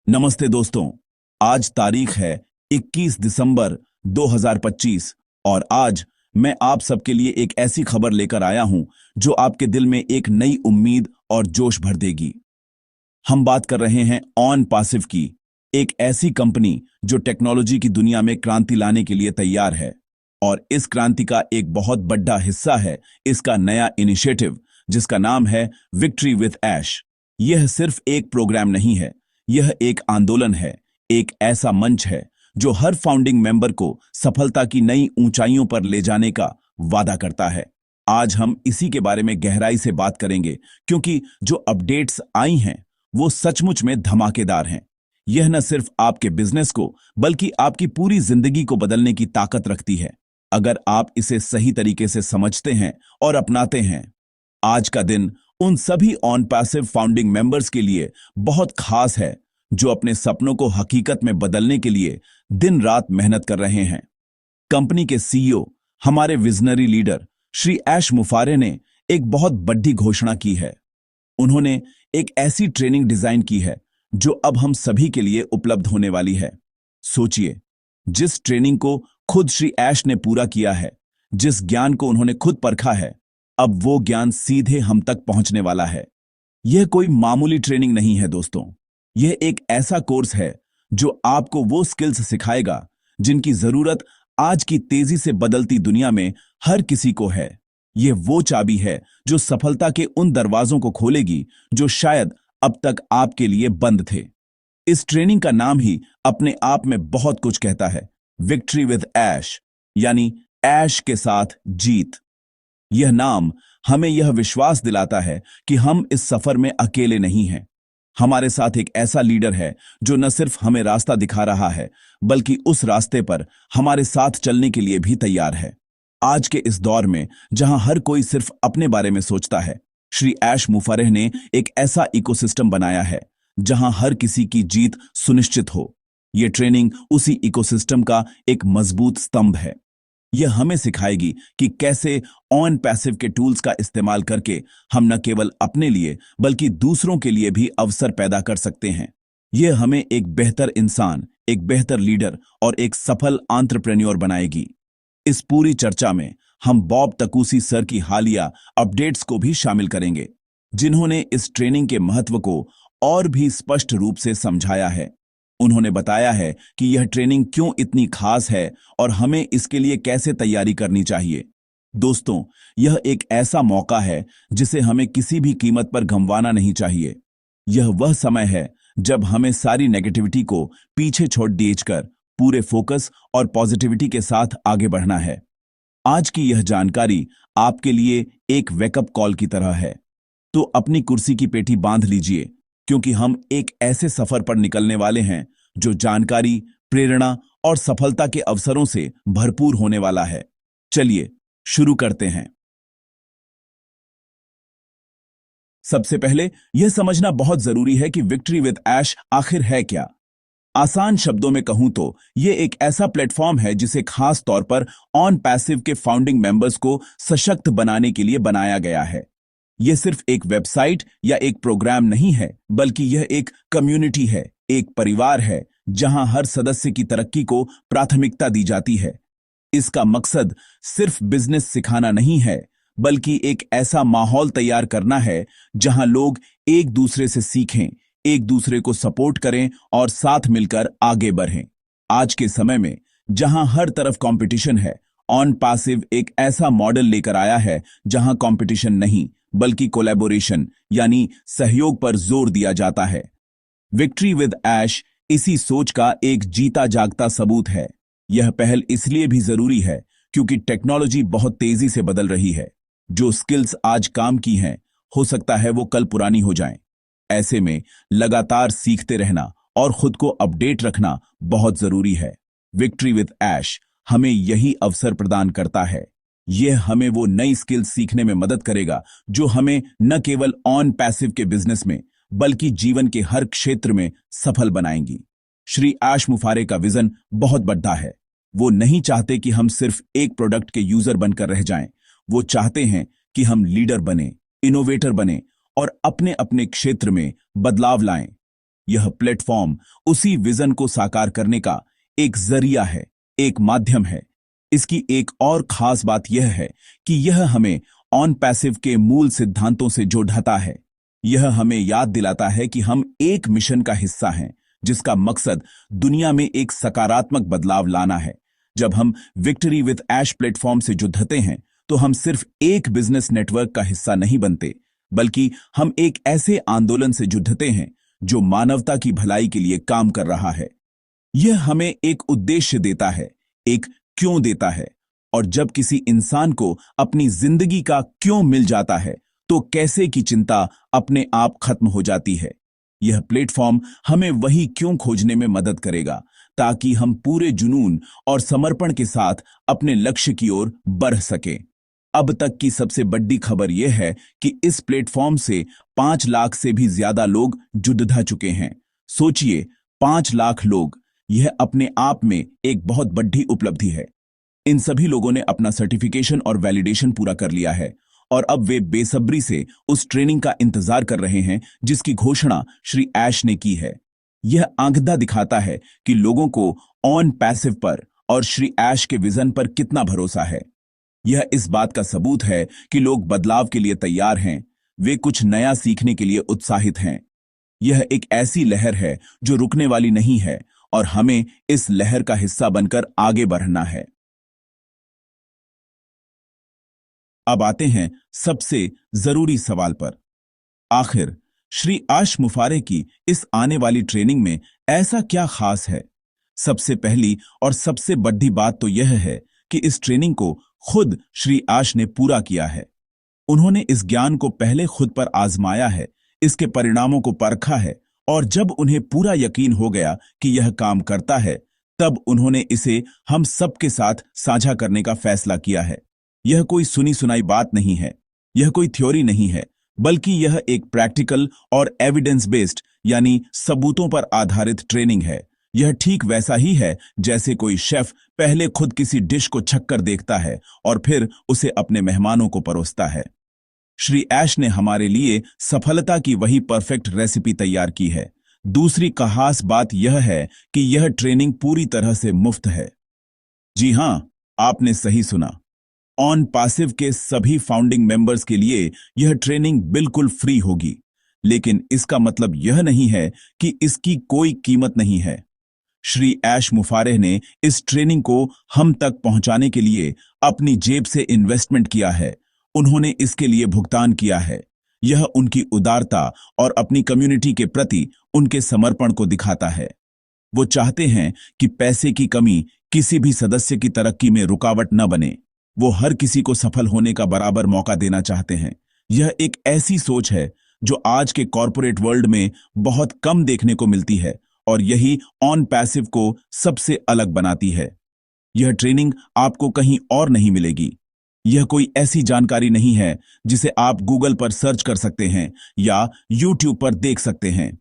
नमस्ते दोस्तों। आज तारीख है 21 दिसंबर 2025 और आज मैं आप सबके लिए एक ऐसी खबर लेकर आया हूं जो आपके दिल में एक नई उम्मीद और जोश भर देगी। हम बात कर रहे हैं ऑन पासिव की, एक ऐसी कंपनी जो टेक्नोलॉजी की दुनिया में क्रांति लाने के लिए तैयार है। और इस क्रांति का एक बहुत बड़ा हिस्सा है इसका नया इनिशिएटिव जिसका नाम है विक्ट्री विथ ऐश। यह सिर्फ एक प्रोग्राम नहीं है, यह एक आंदोलन है, एक ऐसा मंच है जो हर फाउंडिंग मेंबर को सफलता की नई ऊंचाइयों पर ले जाने का वादा करता है। आज हम इसी के बारे में गहराई से बात करेंगे क्योंकि जो अपडेट्स आई हैं वो सचमुच में धमाकेदार हैं। यह न सिर्फ आपके बिजनेस को बल्कि आपकी पूरी जिंदगी को बदलने की ताकत रखती है अगर आप इसे सही तरीके से समझते हैं और अपनाते हैं। आज का दिन उन सभी ऑन पैसिव फाउंडिंग मेंबर्स के लिए बहुत खास है जो अपने सपनों को हकीकत में बदलने के लिए दिन रात मेहनत कर रहे हैं। कंपनी के सीईओ, हमारे विजनरी लीडर श्री ऐश मुफारे ने एक बहुत बड़ी घोषणा की है। उन्होंने एक ऐसी ट्रेनिंग डिजाइन की है जो अब हम सभी के लिए उपलब्ध होने वाली है। सोचिए, जिस ट्रेनिंग को खुद श्री ऐश ने पूरा किया है, जिस ज्ञान को उन्होंने खुद परखा है, अब वो ज्ञान सीधे हम तक पहुंचने वाला है। यह कोई मामूली ट्रेनिंग नहीं है दोस्तों, यह एक ऐसा कोर्स है जो आपको वो स्किल्स सिखाएगा जिनकी जरूरत आज की तेजी से बदलती दुनिया में हर किसी को है। यह वो चाबी है जो सफलता के उन दरवाजों को खोलेगी जो शायद अब तक आपके लिए बंद थे। इस ट्रेनिंग का नाम ही अपने आप में बहुत कुछ कहता है, विक्ट्री विद ऐश, यानी ऐश के साथ जीत। यह नाम हमें यह विश्वास दिलाता है कि हम इस सफर में अकेले नहीं हैं। हमारे साथ एक ऐसा लीडर है जो न सिर्फ हमें रास्ता दिखा रहा है बल्कि उस रास्ते पर हमारे साथ चलने के लिए भी तैयार है। आज के इस दौर में जहां हर कोई सिर्फ अपने बारे में सोचता है, श्री ऐश मुफारेह ने एक ऐसा इकोसिस्टम बनाया है जहां हर किसी की जीत सुनिश्चित हो। यह ट्रेनिंग उसी इकोसिस्टम का एक मजबूत स्तंभ है। यह हमें सिखाएगी कि कैसे ऑन पैसिव के टूल्स का इस्तेमाल करके हम न केवल अपने लिए बल्कि दूसरों के लिए भी अवसर पैदा कर सकते हैं। यह हमें एक बेहतर इंसान, एक बेहतर लीडर और एक सफल एंटरप्रेन्योर बनाएगी। इस पूरी चर्चा में हम बॉब टकूसी सर की हालिया अपडेट्स को भी शामिल करेंगे, जिन्होंने इस ट्रेनिंग के महत्व को और भी स्पष्ट रूप से समझाया है। उन्होंने बताया है कि यह ट्रेनिंग क्यों इतनी खास है और हमें इसके लिए कैसे तैयारी करनी चाहिए। दोस्तों, यह एक ऐसा मौका है जिसे हमें किसी भी कीमत पर गंवाना नहीं चाहिए। यह वह समय है जब हमें सारी नेगेटिविटी को पीछे छोड़ दीजकर पूरे फोकस और पॉजिटिविटी के साथ आगे बढ़ना है। आज की यह जानकारी आपके लिए एक वेकअप कॉल की तरह है, तो अपनी कुर्सी की पेटी बांध लीजिए क्योंकि हम एक ऐसे सफर पर निकलने वाले हैं जो जानकारी, प्रेरणा और सफलता के अवसरों से भरपूर होने वाला है। चलिए शुरू करते हैं। सबसे पहले यह समझना बहुत जरूरी है कि विक्ट्री विद ऐश आखिर है क्या। आसान शब्दों में कहूं तो यह एक ऐसा प्लेटफॉर्म है जिसे खास तौर पर ऑन पैसिव के फाउंडिंग मेंबर्स को सशक्त बनाने के लिए बनाया गया है। यह सिर्फ एक वेबसाइट या एक प्रोग्राम नहीं है बल्कि यह एक कम्युनिटी है, एक परिवार है जहां हर सदस्य की तरक्की को प्राथमिकता दी जाती है। इसका मकसद सिर्फ बिजनेस सिखाना नहीं है बल्कि एक ऐसा माहौल तैयार करना है जहां लोग एक दूसरे से सीखें, एक दूसरे को सपोर्ट करें और साथ मिलकर आगे बढ़ें। आज के समय में जहां हर तरफ कंपटीशन है, ऑन पैसिव एक ऐसा मॉडल लेकर आया है जहां कंपटीशन नहीं बल्कि कोलैबोरेशन यानी सहयोग पर जोर दिया जाता है। विक्ट्री विद ऐश इसी सोच का एक जीता जागता सबूत है। यह पहल इसलिए भी जरूरी है क्योंकि टेक्नोलॉजी बहुत तेजी से बदल रही है। जो स्किल्स आज काम की हैं, हो सकता है वो कल पुरानी हो जाएं। ऐसे में लगातार सीखते रहना और खुद को अपडेट रखना बहुत जरूरी है। विक्ट्री विद ऐश हमें यही अवसर प्रदान करता है। यह हमें वो नई स्किल्स सीखने में मदद करेगा जो हमें न केवल ऑन पैसिव के बिजनेस में बल्कि जीवन के हर क्षेत्र में सफल बनाएंगी। श्री ऐश मुफारे का विजन बहुत बड़ा है। वो नहीं चाहते कि हम सिर्फ एक प्रोडक्ट के यूजर बनकर रह जाएं। वो चाहते हैं कि हम लीडर बने, इनोवेटर बने और अपने अपने क्षेत्र में बदलाव लाएं। यह प्लेटफॉर्म उसी विजन को साकार करने का एक जरिया है, एक माध्यम है। इसकी एक और खास बात यह है कि यह हमें ऑन पैसिव के मूल सिद्धांतों से जोड़ता है। यह हमें याद दिलाता है कि हम एक मिशन का हिस्सा हैं, जिसका मकसद दुनिया में एक सकारात्मक बदलाव लाना है। जब हम विक्ट्री विद ऐश प्लेटफॉर्म से जुड़ते हैं, तो हम सिर्फ एक बिजनेस नेटवर्क का हिस्सा नहीं बनते, बल्कि हम एक ऐसे आंदोलन से जुड़ते हैं जो मानवता की भलाई के लिए काम कर रहा है। यह हमें एक उद्देश्य देता है, एक क्यों देता है, और जब किसी इंसान को अपनी जिंदगी का क्यों मिल जाता है, तो कैसे की चिंता अपने आप खत्म हो जाती है। यह प्लेटफॉर्म हमें वही क्यों खोजने में मदद करेगा, ताकि हम पूरे जुनून और समर्पण के साथ अपने लक्ष्य की ओर बढ़ सकें। अब तक की सबसे बड़ी खबर यह है कि इस प्लेटफॉर्म से 5 लाख से भी ज्यादा लोग जुड़ चुके हैं। सोचिए, 5 लाख लोग, यह अपने आप में एक बहुत बड़ी उपलब्धि है। इन सभी लोगों ने अपना सर्टिफिकेशन और वैलिडेशन पूरा कर लिया है, और अब वे बेसब्री से उस ट्रेनिंग का इंतजार कर रहे हैं जिसकी घोषणा श्री ऐश ने की है। यह आंकड़ा दिखाता है कि लोगों को ऑन पैसिव पर और श्री ऐश के विजन पर कितना भरोसा है। यह इस बात का सबूत है कि लोग बदलाव के लिए तैयार हैं, वे कुछ नया सीखने के लिए उत्साहित हैं। यह एक ऐसी लहर है जो रुकने वाली नहीं है, और हमें इस लहर का हिस्सा बनकर आगे बढ़ना है। अब आते हैं सबसे जरूरी सवाल पर। आखिर श्री आश मुफारे की इस आने वाली ट्रेनिंग में ऐसा क्या खास है? सबसे पहली और सबसे बड़ी बात तो यह है कि इस ट्रेनिंग को खुद श्री आश ने पूरा किया है। उन्होंने इस ज्ञान को पहले खुद पर आजमाया है, इसके परिणामों को परखा है, और जब उन्हें पूरा यकीन हो गया कि यह काम करता है, तब उन्होंने इसे हम सबके साथ साझा करने का फैसला किया है। यह कोई सुनी सुनाई बात नहीं है, यह कोई थ्योरी नहीं है, बल्कि यह एक प्रैक्टिकल और एविडेंस बेस्ड यानी सबूतों पर आधारित ट्रेनिंग है। यह ठीक वैसा ही है जैसे कोई शेफ पहले खुद किसी डिश को छककर देखता है और फिर उसे अपने मेहमानों को परोसता है। श्री ऐश ने हमारे लिए सफलता की वही परफेक्ट रेसिपी तैयार की है। दूसरी खास बात यह है कि यह ट्रेनिंग पूरी तरह से मुफ्त है। जी हां, आपने सही सुना। ऑन पैसिव के सभी फाउंडिंग मेंबर्स के लिए यह ट्रेनिंग बिल्कुल फ्री होगी, लेकिन इसका मतलब यह नहीं है कि इसकी कोई कीमत नहीं है। श्री ऐश मुफारेह ने इस ट्रेनिंग को हम तक पहुंचाने के लिए अपनी जेब से इन्वेस्टमेंट किया है। उन्होंने इसके लिए भुगतान किया है। यह उनकी उदारता और अपनी कम्युनिटी के प्रति उनके समर्पण को दिखाता है। वो चाहते हैं कि पैसे की कमी किसी भी सदस्य की तरक्की में रुकावट न बने। वो हर किसी को सफल होने का बराबर मौका देना चाहते हैं। यह एक ऐसी सोच है जो आज के कॉरपोरेट वर्ल्ड में बहुत कम देखने को मिलती है, और यही ऑन पैसिव को सबसे अलग बनाती है। यह ट्रेनिंग आपको कहीं और नहीं मिलेगी। यह कोई ऐसी जानकारी नहीं है जिसे आप गूगल पर सर्च कर सकते हैं या यूट्यूब पर देख सकते हैं।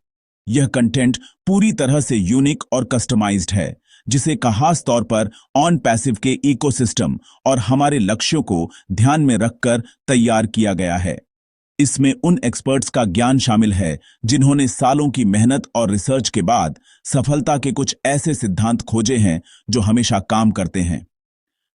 यह कंटेंट पूरी तरह से यूनिक और कस्टमाइज्ड है, जिसे खास तौर पर ऑन पैसिव के इकोसिस्टम और हमारे लक्ष्यों को ध्यान में रखकर तैयार किया गया है। इसमें उन एक्सपर्ट्स का ज्ञान शामिल है जिन्होंने सालों की मेहनत और रिसर्च के बाद सफलता के कुछ ऐसे सिद्धांत खोजे हैं जो हमेशा काम करते हैं।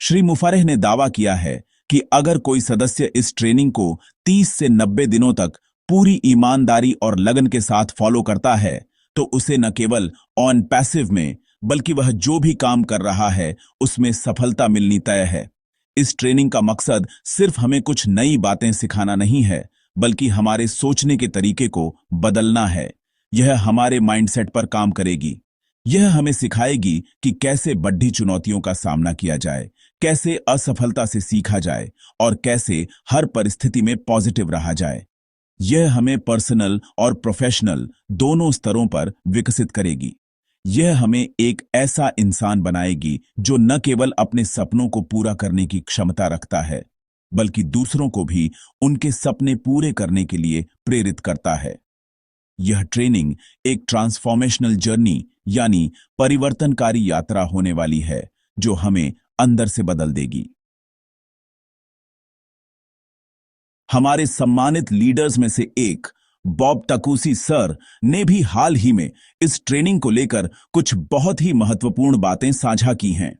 श्री मुफारेह ने दावा किया है कि अगर कोई सदस्य इस ट्रेनिंग को 30 से 90 दिनों तक पूरी ईमानदारी और लगन के साथ फॉलो करता है, तो उसे न केवल ऑन पैसिव में, बल्कि वह जो भी काम कर रहा है उसमें सफलता मिलनी तय है। इस ट्रेनिंग का मकसद सिर्फ हमें कुछ नई बातें सिखाना नहीं है, बल्कि हमारे सोचने के तरीके को बदलना है। यह हमारे माइंडसेट पर काम करेगी। यह हमें सिखाएगी कि कैसे बड़ी चुनौतियों का सामना किया जाए, कैसे असफलता से सीखा जाए, और कैसे हर परिस्थिति में पॉजिटिव रहा जाए। यह हमें पर्सनल और प्रोफेशनल दोनों स्तरों पर विकसित करेगी। यह हमें एक ऐसा इंसान बनाएगी जो न केवल अपने सपनों को पूरा करने की क्षमता रखता है, बल्कि दूसरों को भी उनके सपने पूरे करने के लिए प्रेरित करता है। यह ट्रेनिंग एक ट्रांसफॉर्मेशनल जर्नी यानी परिवर्तनकारी यात्रा होने वाली है, जो हमें अंदर से बदल देगी। हमारे सम्मानित लीडर्स में से एक बॉब टकूसी सर ने भी हाल ही में इस ट्रेनिंग को लेकर कुछ बहुत ही महत्वपूर्ण बातें साझा की हैं।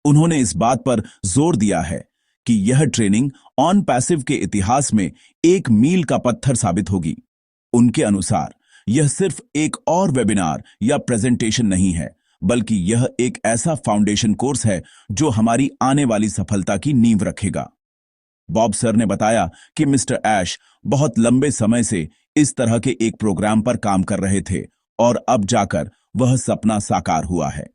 उन्होंने इस बात पर जोर दिया है कि यह ट्रेनिंग ऑन पैसिव के इतिहास में एक मील का पत्थर साबित होगी। उनके अनुसार यह सिर्फ एक और वेबिनार या प्रेजेंटेशन नहीं है, बल्कि यह एक ऐसा फाउंडेशन कोर्स है जो हमारी आने वाली सफलता की नींव रखेगा। बॉब सर ने बताया कि मिस्टर ऐश बहुत लंबे समय से इस तरह के एक प्रोग्राम पर काम कर रहे थे और अब जाकर वह सपना साकार हुआ है।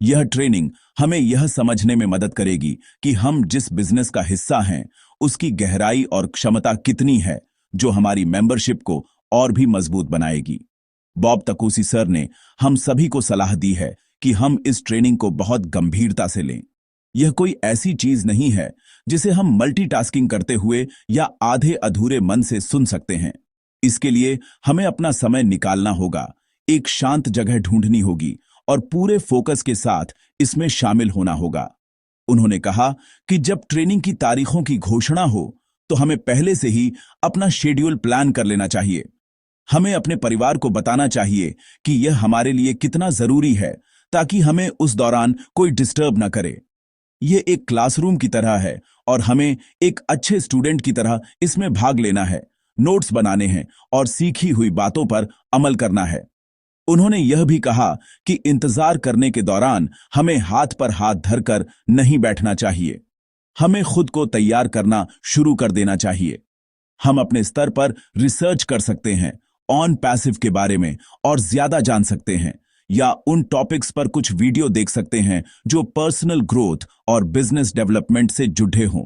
यह ट्रेनिंग हमें यह समझने में मदद करेगी कि हम जिस बिजनेस का हिस्सा हैं उसकी गहराई और क्षमता कितनी है, जो हमारी मेंबरशिप को और भी मजबूत बनाएगी। बॉब टकूसी सर ने हम सभी को सलाह दी है कि हम इस ट्रेनिंग को बहुत गंभीरता से लें। यह कोई ऐसी चीज नहीं है जिसे हम मल्टीटास्किंग करते हुए या आधे अधूरे मन से सुन सकते हैं। इसके लिए हमें अपना समय निकालना होगा, एक शांत जगह ढूंढनी होगी और पूरे फोकस के साथ इसमें शामिल होना होगा। उन्होंने कहा कि जब ट्रेनिंग की तारीखों की घोषणा हो तो हमें पहले से ही अपना शेड्यूल प्लान कर लेना चाहिए। हमें अपने परिवार को बताना चाहिए कि यह हमारे लिए कितना जरूरी है, ताकि हमें उस दौरान कोई डिस्टर्ब न करे। यह एक क्लासरूम की तरह है और हमें एक अच्छे स्टूडेंट की तरह इसमें भाग लेना है, नोट्स बनाने हैं और सीखी हुई बातों पर अमल करना है। उन्होंने यह भी कहा कि इंतजार करने के दौरान हमें हाथ पर हाथ धरकर नहीं बैठना चाहिए। हमें खुद को तैयार करना शुरू कर देना चाहिए। हम अपने स्तर पर रिसर्च कर सकते हैं, ऑन पैसिव के बारे में और ज्यादा जान सकते हैं, या उन टॉपिक्स पर कुछ वीडियो देख सकते हैं जो पर्सनल ग्रोथ और बिजनेस डेवलपमेंट से जुड़े हों।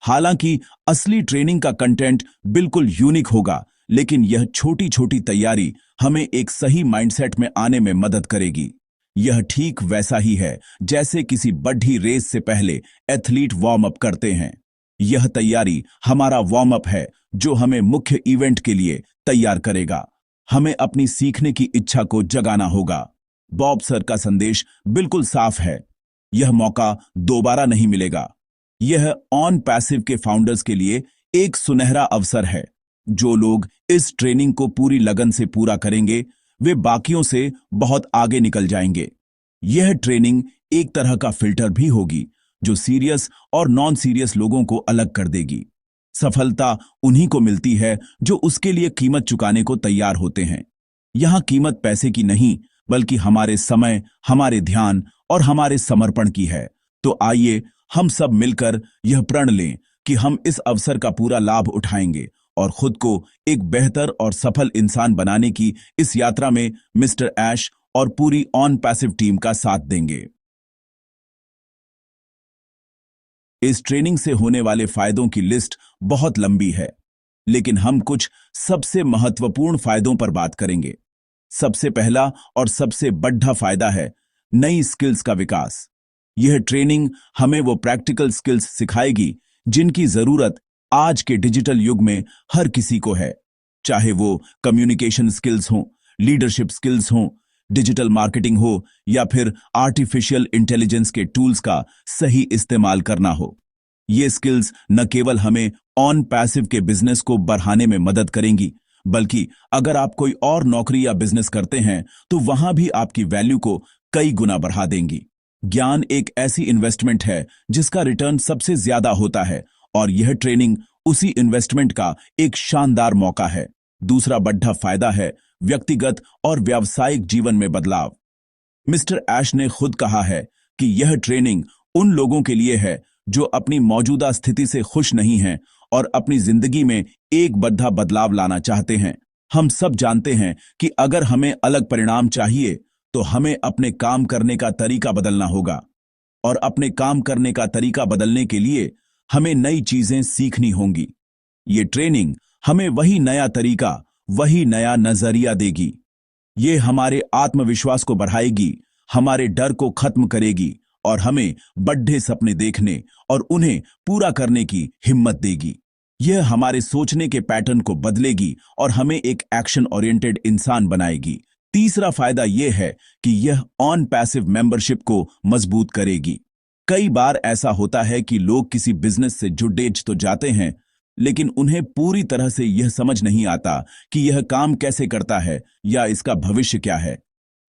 हालांकि असली ट्रेनिंग का कंटेंट बिल्कुल यूनिक होगा, लेकिन यह छोटी छोटी तैयारी हमें एक सही माइंडसेट में आने में मदद करेगी। यह ठीक वैसा ही है जैसे किसी बड़ी रेस से पहले एथलीट वार्म अप करते हैं। यह तैयारी हमारा वार्म अप है जो हमें मुख्य इवेंट के लिए तैयार करेगा। हमें अपनी सीखने की इच्छा को जगाना होगा। बॉब सर का संदेश बिल्कुल साफ है, यह मौका दोबारा नहीं मिलेगा। यह ऑन पैसिव के फाउंडर्स के लिए एक सुनहरा अवसर है। जो लोग इस ट्रेनिंग को पूरी लगन से पूरा करेंगे वे बाकियों से बहुत आगे निकल जाएंगे। यह ट्रेनिंग एक तरह का फिल्टर भी होगी जो सीरियस और नॉन सीरियस लोगों को अलग कर देगी। सफलता उन्हीं को मिलती है जो उसके लिए कीमत चुकाने को तैयार होते हैं। यहां कीमत पैसे की नहीं, बल्कि हमारे समय, हमारे ध्यान और हमारे समर्पण की है। तो आइए हम सब मिलकर यह प्रण लें कि हम इस अवसर का पूरा लाभ उठाएंगे और खुद को एक बेहतर और सफल इंसान बनाने की इस यात्रा में मिस्टर ऐश और पूरी ऑन पैसिव टीम का साथ देंगे। इस ट्रेनिंग से होने वाले फायदों की लिस्ट बहुत लंबी है, लेकिन हम कुछ सबसे महत्वपूर्ण फायदों पर बात करेंगे। सबसे पहला और सबसे बड़ा फायदा है नई स्किल्स का विकास। यह ट्रेनिंग हमें वो प्रैक्टिकल स्किल्स सिखाएगी जिनकी जरूरत आज के डिजिटल युग में हर किसी को है, चाहे वो कम्युनिकेशन स्किल्स हों, लीडरशिप स्किल्स हों, डिजिटल मार्केटिंग हो या फिर आर्टिफिशियल इंटेलिजेंस के टूल्स का सही इस्तेमाल करना हो। ये स्किल्स न केवल हमें ऑन पैसिव के बिजनेस को बढ़ाने में मदद करेंगी, बल्कि अगर आप कोई और नौकरी या बिजनेस करते हैं तो वहां भी आपकी वैल्यू को कई गुना बढ़ा देंगी। ज्ञान एक ऐसी इन्वेस्टमेंट है जिसका रिटर्न सबसे ज्यादा होता है, और यह ट्रेनिंग उसी इन्वेस्टमेंट का एक शानदार मौका है। दूसरा बड़ा फायदा है व्यक्तिगत और व्यावसायिक जीवन में बदलाव। मिस्टर ऐश ने खुद कहा है कि यह ट्रेनिंग उन लोगों के लिए है जो अपनी मौजूदा स्थिति से खुश नहीं हैं और अपनी जिंदगी में एक बड़ा बदलाव लाना चाहते हैं। हम सब जानते हैं कि अगर हमें अलग परिणाम चाहिए तो हमें अपने काम करने का तरीका बदलना होगा, और अपने काम करने का तरीका बदलने के लिए हमें नई चीजें सीखनी होंगी। ये ट्रेनिंग हमें वही नया तरीका, वही नया नजरिया देगी। ये हमारे आत्मविश्वास को बढ़ाएगी, हमारे डर को खत्म करेगी और हमें बड़े सपने देखने और उन्हें पूरा करने की हिम्मत देगी। यह हमारे सोचने के पैटर्न को बदलेगी और हमें एक एक्शन ओरिएंटेड इंसान बनाएगी। तीसरा फायदा यह है कि यह ऑन पैसिव मेंबरशिप को मजबूत करेगी। कई बार ऐसा होता है कि लोग किसी बिजनेस से जुड़े तो जाते हैं, लेकिन उन्हें पूरी तरह से यह समझ नहीं आता कि यह काम कैसे करता है या इसका भविष्य क्या है।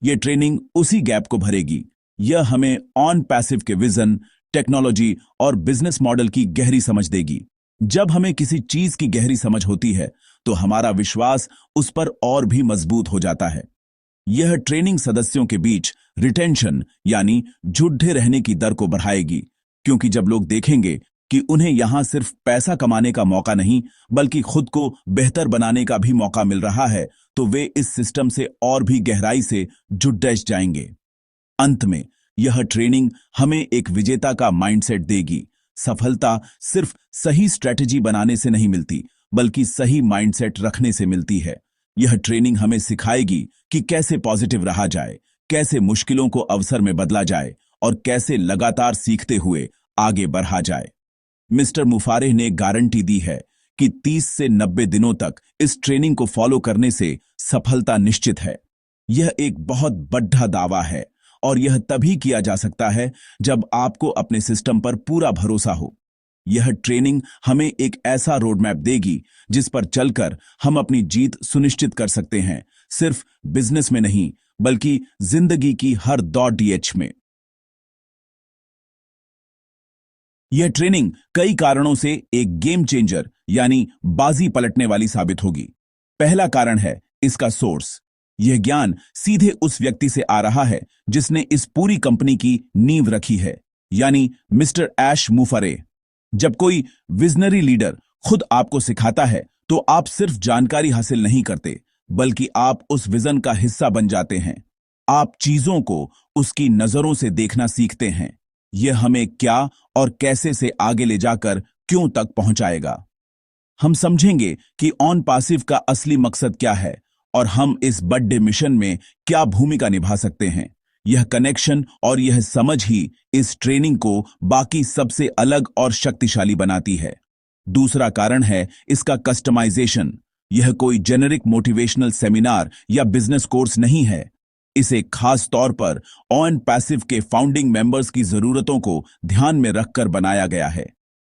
यह ट्रेनिंग उसी गैप को भरेगी। यह हमें ऑन पैसिव के विजन, टेक्नोलॉजी और बिजनेस मॉडल की गहरी समझ देगी। जब हमें किसी चीज की गहरी समझ होती है तो हमारा विश्वास उस पर और भी मजबूत हो जाता है। यह ट्रेनिंग सदस्यों के बीच रिटेंशन यानी जुड़े रहने की दर को बढ़ाएगी, क्योंकि जब लोग देखेंगे कि उन्हें यहां सिर्फ पैसा कमाने का मौका नहीं बल्कि खुद को बेहतर बनाने का भी मौका मिल रहा है, तो वे इस सिस्टम से और भी गहराई से जुड़ जाएंगे। अंत में यह ट्रेनिंग हमें एक विजेता का माइंडसेट देगी। सफलता सिर्फ सही स्ट्रेटजी बनाने से नहीं मिलती, बल्कि सही माइंडसेट रखने से मिलती है। यह ट्रेनिंग हमें सिखाएगी कि कैसे पॉजिटिव रहा जाए, कैसे मुश्किलों को अवसर में बदला जाए और कैसे लगातार सीखते हुए आगे बढ़ा जाए। मिस्टर मुफारेह ने गारंटी दी है कि 30 से 90 दिनों तक इस ट्रेनिंग को फॉलो करने से सफलता निश्चित है। यह एक बहुत बड़ा दावा है और यह तभी किया जा सकता है जब आपको अपने सिस्टम पर पूरा भरोसा हो। यह ट्रेनिंग हमें एक ऐसा रोड मैप देगी जिस पर चलकर हम अपनी जीत सुनिश्चित कर सकते हैं, सिर्फ बिजनेस में नहीं बल्कि जिंदगी की हर दौर में। यह ट्रेनिंग कई कारणों से एक गेम चेंजर यानी बाजी पलटने वाली साबित होगी। पहला कारण है इसका सोर्स। यह ज्ञान सीधे उस व्यक्ति से आ रहा है जिसने इस पूरी कंपनी की नींव रखी है, यानी मिस्टर ऐश मुफारेह। जब कोई विजनरी लीडर खुद आपको सिखाता है तो आप सिर्फ जानकारी हासिल नहीं करते, बल्कि आप उस विजन का हिस्सा बन जाते हैं। आप चीजों को उसकी नजरों से देखना सीखते हैं। यह हमें क्या और कैसे से आगे ले जाकर क्यों तक पहुंचाएगा। हम समझेंगे कि ऑन पैसिव का असली मकसद क्या है और हम इस बड़े मिशन में क्या भूमिका निभा सकते हैं। यह कनेक्शन और यह समझ ही इस ट्रेनिंग को बाकी सबसे अलग और शक्तिशाली बनाती है। दूसरा कारण है इसका कस्टमाइजेशन। यह कोई जेनेरिक मोटिवेशनल सेमिनार या बिजनेस कोर्स नहीं है। इसे खास तौर पर ऑन पैसिव के फाउंडिंग मेंबर्स की जरूरतों को ध्यान में रखकर बनाया गया है।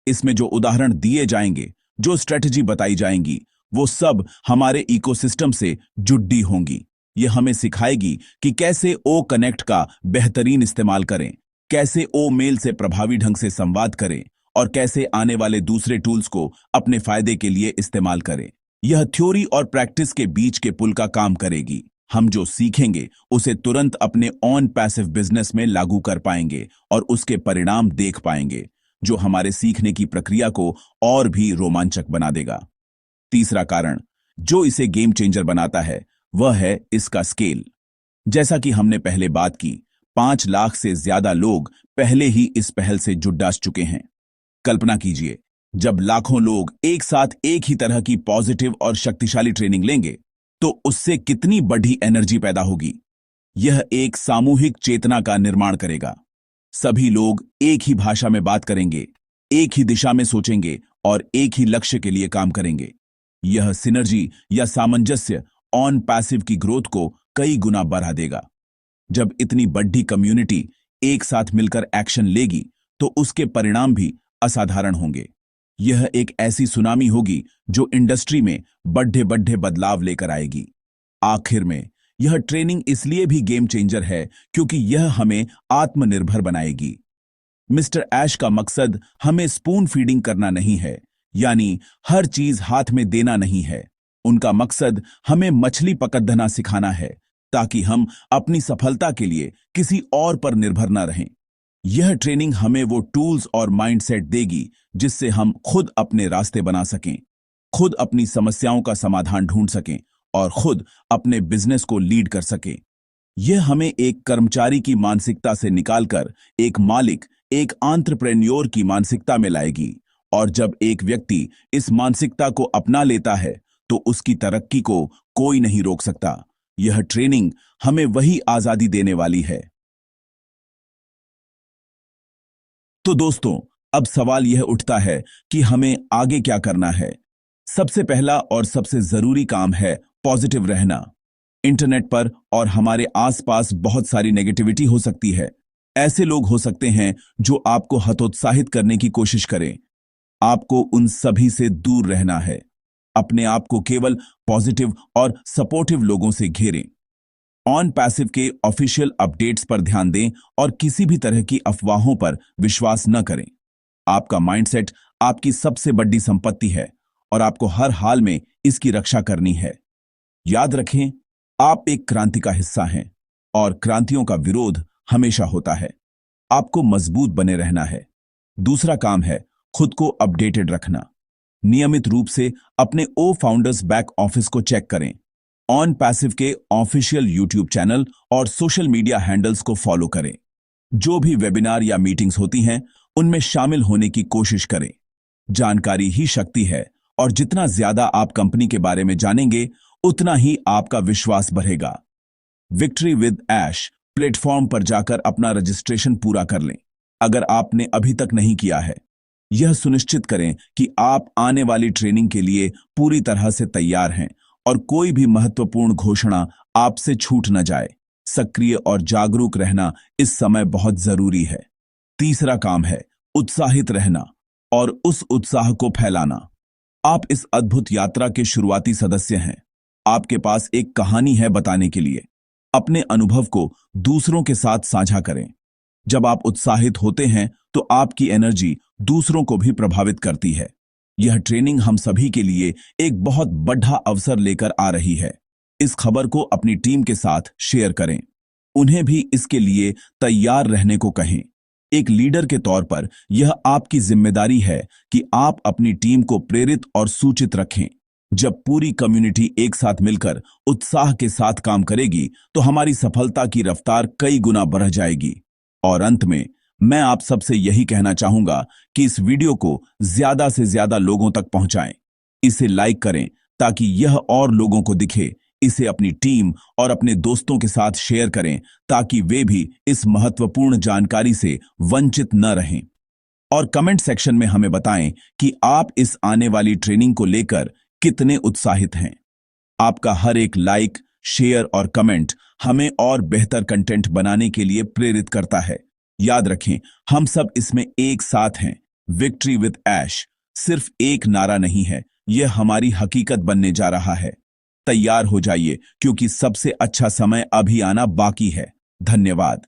इसमें जो उदाहरण दिए जाएंगे, जो स्ट्रेटजी बताई जाएंगी, वो सब हमारे इकोसिस्टम से जुड़ी होंगी। यह हमें सिखाएगी कि कैसे ओ कनेक्ट का बेहतरीन इस्तेमाल करें, कैसे ओ मेल से प्रभावी ढंग से संवाद करें और कैसे आने वाले दूसरे टूल्स को अपने फायदे के लिए इस्तेमाल करें। यह थ्योरी और प्रैक्टिस के बीच के पुल का काम करेगी। हम जो सीखेंगे उसे तुरंत अपने ऑन पैसिव बिजनेस में लागू कर पाएंगे और उसके परिणाम देख पाएंगे, जो हमारे सीखने की प्रक्रिया को और भी रोमांचक बना देगा। तीसरा कारण जो इसे गेम चेंजर बनाता है वह है इसका स्केल। जैसा कि हमने पहले बात की, 5 लाख से ज्यादा लोग पहले ही इस पहल से जुड़ चुके हैं। कल्पना कीजिए, जब लाखों लोग एक साथ एक ही तरह की पॉजिटिव और शक्तिशाली ट्रेनिंग लेंगे तो उससे कितनी बड़ी एनर्जी पैदा होगी। यह एक सामूहिक चेतना का निर्माण करेगा। सभी लोग एक ही भाषा में बात करेंगे, एक ही दिशा में सोचेंगे और एक ही लक्ष्य के लिए काम करेंगे। यह सिनर्जी या सामंजस्य ऑन पैसिव की ग्रोथ को कई गुना बढ़ा देगा। जब इतनी बड़ी कम्युनिटी एक साथ मिलकर एक्शन लेगी तो उसके परिणाम भी असाधारण होंगे। यह एक ऐसी सुनामी होगी जो इंडस्ट्री में बड़े बड़े बदलाव लेकर आएगी। आखिर में यह ट्रेनिंग इसलिए भी गेम चेंजर है क्योंकि यह हमें आत्मनिर्भर बनाएगी। मिस्टर ऐश का मकसद हमें स्पून फीडिंग करना नहीं है, यानी हर चीज हाथ में देना नहीं है। उनका मकसद हमें मछली पकड़ना सिखाना है ताकि हम अपनी सफलता के लिए किसी और पर निर्भर न रहें। यह ट्रेनिंग हमें वो टूल्स और माइंडसेट देगी जिससे हम खुद अपने रास्ते बना सकें, खुद अपनी समस्याओं का समाधान ढूंढ सकें और खुद अपने बिजनेस को लीड कर सकें। यह हमें एक कर्मचारी की मानसिकता से निकालकर एक मालिक, एक एंटरप्रेन्योर की मानसिकता में लाएगी। और जब एक व्यक्ति इस मानसिकता को अपना लेता है तो उसकी तरक्की को कोई नहीं रोक सकता। यह ट्रेनिंग हमें वही आजादी देने वाली है। तो दोस्तों, अब सवाल यह उठता है कि हमें आगे क्या करना है। सबसे पहला और सबसे जरूरी काम है पॉजिटिव रहना। इंटरनेट पर और हमारे आसपास बहुत सारी नेगेटिविटी हो सकती है। ऐसे लोग हो सकते हैं जो आपको हतोत्साहित करने की कोशिश करें। आपको उन सभी से दूर रहना है। अपने आप को केवल पॉजिटिव और सपोर्टिव लोगों से घेरें। ऑन पैसिव के ऑफिशियल अपडेट्स पर ध्यान दें और किसी भी तरह की अफवाहों पर विश्वास न करें। आपका माइंडसेट आपकी सबसे बड़ी संपत्ति है और आपको हर हाल में इसकी रक्षा करनी है। याद रखें, आप एक क्रांति का हिस्सा हैं और क्रांतियों का विरोध हमेशा होता है। आपको मजबूत बने रहना है। दूसरा काम है खुद को अपडेटेड रखना। नियमित रूप से अपने ओ फाउंडर्स बैक ऑफिस को चेक करें। ऑन पैसिव के ऑफिशियल यूट्यूब चैनल और सोशल मीडिया हैंडल्स को फॉलो करें। जो भी वेबिनार या मीटिंग्स होती हैं, उनमें शामिल होने की कोशिश करें। जानकारी ही शक्ति है और जितना ज्यादा आप कंपनी के बारे में जानेंगे, उतना ही आपका विश्वास बढ़ेगा। विक्ट्री विद ऐश प्लेटफॉर्म पर जाकर अपना रजिस्ट्रेशन पूरा कर लें अगर आपने अभी तक नहीं किया है। यह सुनिश्चित करें कि आप आने वाली ट्रेनिंग के लिए पूरी तरह से तैयार हैं और कोई भी महत्वपूर्ण घोषणा आपसे छूट न जाए। सक्रिय और जागरूक रहना इस समय बहुत जरूरी है। तीसरा काम है उत्साहित रहना और उस उत्साह को फैलाना। आप इस अद्भुत यात्रा के शुरुआती सदस्य हैं। आपके पास एक कहानी है बताने के लिए। अपने अनुभव को दूसरों के साथ साझा करें। जब आप उत्साहित होते हैं तो आपकी एनर्जी दूसरों को भी प्रभावित करती है। यह ट्रेनिंग हम सभी के लिए एक बहुत बड़ा अवसर लेकर आ रही है। इस खबर को अपनी टीम के साथ शेयर करें। उन्हें भी इसके लिए तैयार रहने को कहें। एक लीडर के तौर पर यह आपकी जिम्मेदारी है कि आप अपनी टीम को प्रेरित और सूचित रखें। जब पूरी कम्युनिटी एक साथ मिलकर उत्साह के साथ काम करेगी तो हमारी सफलता की रफ्तार कई गुना बढ़ जाएगी। और अंत में मैं आप सबसे यही कहना चाहूंगा कि इस वीडियो को ज्यादा से ज्यादा लोगों तक पहुंचाएं। इसे लाइक करें ताकि यह और लोगों को दिखे। इसे अपनी टीम और अपने दोस्तों के साथ शेयर करें ताकि वे भी इस महत्वपूर्ण जानकारी से वंचित न रहें। और कमेंट सेक्शन में हमें बताएं कि आप इस आने वाली ट्रेनिंग को लेकर कितने उत्साहित हैं। आपका हर एक लाइक, शेयर और कमेंट हमें और बेहतर कंटेंट बनाने के लिए प्रेरित करता है। याद रखें, हम सब इसमें एक साथ हैं। विक्ट्री विद ऐश सिर्फ एक नारा नहीं है, यह हमारी हकीकत बनने जा रहा है। तैयार हो जाइए क्योंकि सबसे अच्छा समय अभी आना बाकी है। धन्यवाद।